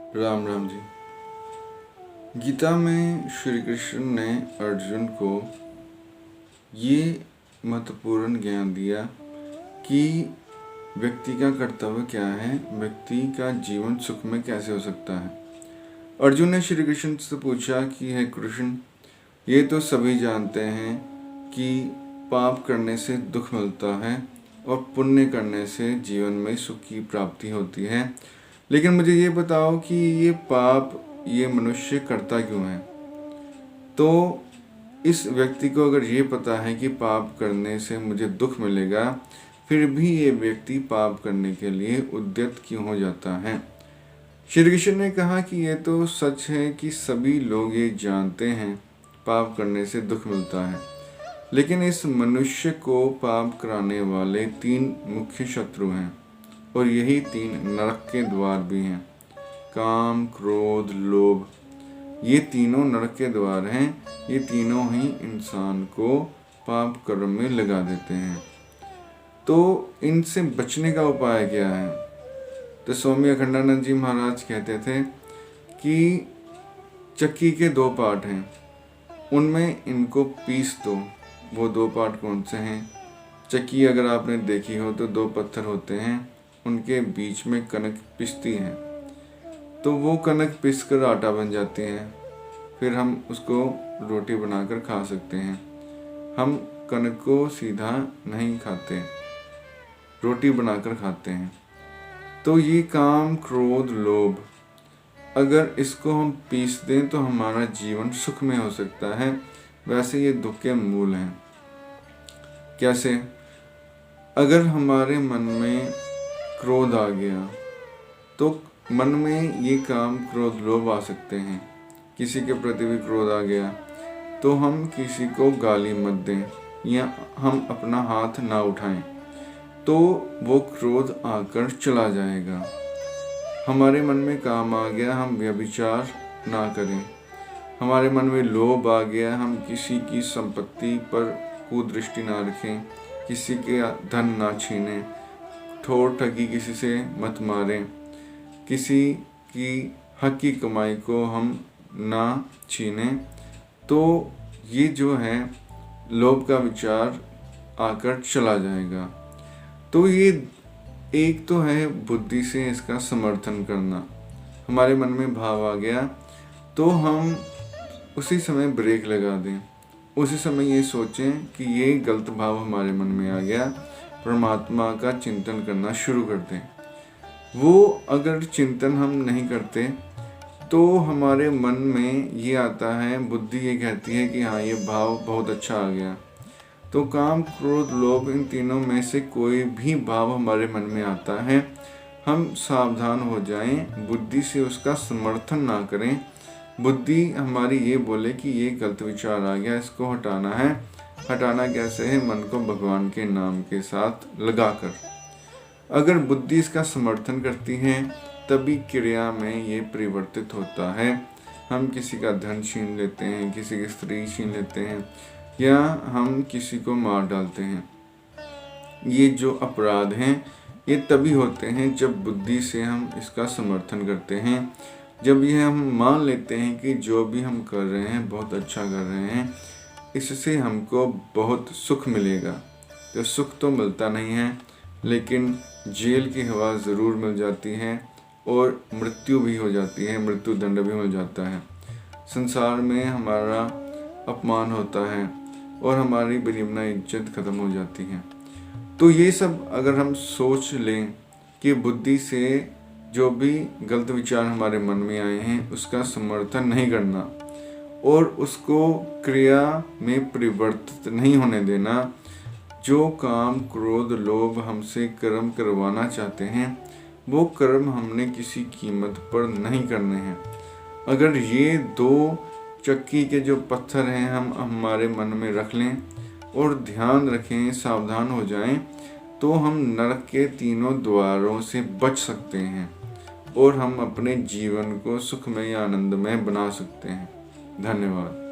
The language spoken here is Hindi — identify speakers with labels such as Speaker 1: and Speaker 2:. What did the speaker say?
Speaker 1: राम राम जी। गीता में श्री कृष्ण ने अर्जुन को ये महत्वपूर्ण ज्ञान दिया कि व्यक्ति का कर्तव्य क्या है, व्यक्ति का जीवन सुख में कैसे हो सकता है। अर्जुन ने श्री कृष्ण से पूछा कि हे कृष्ण, ये तो सभी जानते हैं कि पाप करने से दुख मिलता है और पुण्य करने से जीवन में सुख की प्राप्ति होती है, लेकिन मुझे ये बताओ कि ये पाप ये मनुष्य करता क्यों है। तो इस व्यक्ति को अगर ये पता है कि पाप करने से मुझे दुख मिलेगा, फिर भी ये व्यक्ति पाप करने के लिए उद्यत क्यों हो जाता है। श्री कृष्ण ने कहा कि ये तो सच है कि सभी लोग ये जानते हैं पाप करने से दुख मिलता है, लेकिन इस मनुष्य को पाप कराने वाले 3 मुख्य शत्रु हैं और यही 3 नरक के द्वार भी हैं। काम, क्रोध, लोभ, ये तीनों नरक के द्वार हैं। ये तीनों ही इंसान को पाप कर्म में लगा देते हैं। तो इनसे बचने का उपाय क्या है। तो स्वामी अखंडानंद जी महाराज कहते थे कि चक्की के 2 पार्ट हैं, उनमें इनको पीस दो। वो 2 पार्ट कौन से हैं। चक्की अगर आपने देखी हो तो 2 पत्थर होते हैं, उनके बीच में कनक पिसती है, तो वो कनक पिस कर आटा बन जाती है। फिर हम उसको रोटी बनाकर खा सकते हैं। हम कनक को सीधा नहीं खाते, रोटी बनाकर खाते हैं। तो ये काम, क्रोध, लोभ, अगर इसको हम पीस दें तो हमारा जीवन सुख में हो सकता है। वैसे ये दुख के मूल हैं। कैसे। अगर हमारे मन में क्रोध आ गया तो मन में ये काम, क्रोध, लोभ आ सकते हैं। किसी के प्रति भी क्रोध आ गया तो हम किसी को गाली मत दें या हम अपना हाथ ना उठाएं, तो वो क्रोध आकर चला जाएगा। हमारे मन में काम आ गया, हम व्यभिचार ना करें। हमारे मन में लोभ आ गया, हम किसी की संपत्ति पर कुदृष्टि ना रखें, किसी के धन ना छीनें, ठोर ठगी किसी से मत मारें, किसी की हक की कमाई को हम ना छीनें। तो ये जो है लोभ का विचार आकर चला जाएगा। तो ये एक तो है बुद्धि से इसका समर्थन करना। हमारे मन में भाव आ गया तो हम उसी समय ब्रेक लगा दें, उसी समय ये सोचें कि ये गलत भाव हमारे मन में आ गया, परमात्मा का चिंतन करना शुरू कर दें। वो अगर चिंतन हम नहीं करते तो हमारे मन में ये आता है, बुद्धि ये कहती है कि हाँ ये भाव बहुत अच्छा आ गया। तो काम, क्रोध, लोभ, इन तीनों में से कोई भी भाव हमारे मन में आता है, हम सावधान हो जाएं, बुद्धि से उसका समर्थन ना करें। बुद्धि हमारी ये बोले कि ये गलत विचार आ गया, इसको हटाना है। हटाना कैसे है। मन को भगवान के नाम के साथ लगाकर। अगर बुद्धि इसका समर्थन करती है तभी क्रिया में ये परिवर्तित होता है। हम किसी का धन छीन लेते हैं, किसी की स्त्री छीन लेते हैं, या हम किसी को मार डालते हैं। ये जो अपराध हैं ये तभी होते हैं जब बुद्धि से हम इसका समर्थन करते हैं। जब ये हम मान लेते हैं कि जो भी हम कर रहे हैं बहुत अच्छा कर रहे हैं, इससे हमको बहुत सुख मिलेगा। तो सुख तो मिलता नहीं है, लेकिन जेल की हवा ज़रूर मिल जाती है और मृत्यु भी हो जाती है, मृत्यु दंड भी मिल जाता है। संसार में हमारा अपमान होता है और हमारी बिलिमना इज्जत खत्म हो जाती है। तो ये सब अगर हम सोच लें कि बुद्धि से जो भी गलत विचार हमारे मन में आए हैं उसका समर्थन नहीं करना और उसको क्रिया में परिवर्तित नहीं होने देना। जो काम, क्रोध, लोभ हमसे कर्म करवाना चाहते हैं वो कर्म हमने किसी कीमत पर नहीं करने हैं। अगर ये 2 चक्की के जो पत्थर हैं हम हमारे मन में रख लें और ध्यान रखें, सावधान हो जाएं, तो हम नरक के तीनों द्वारों से बच सकते हैं और हम अपने जीवन को सुखमय, आनंदमय बना सकते हैं। धन्यवाद।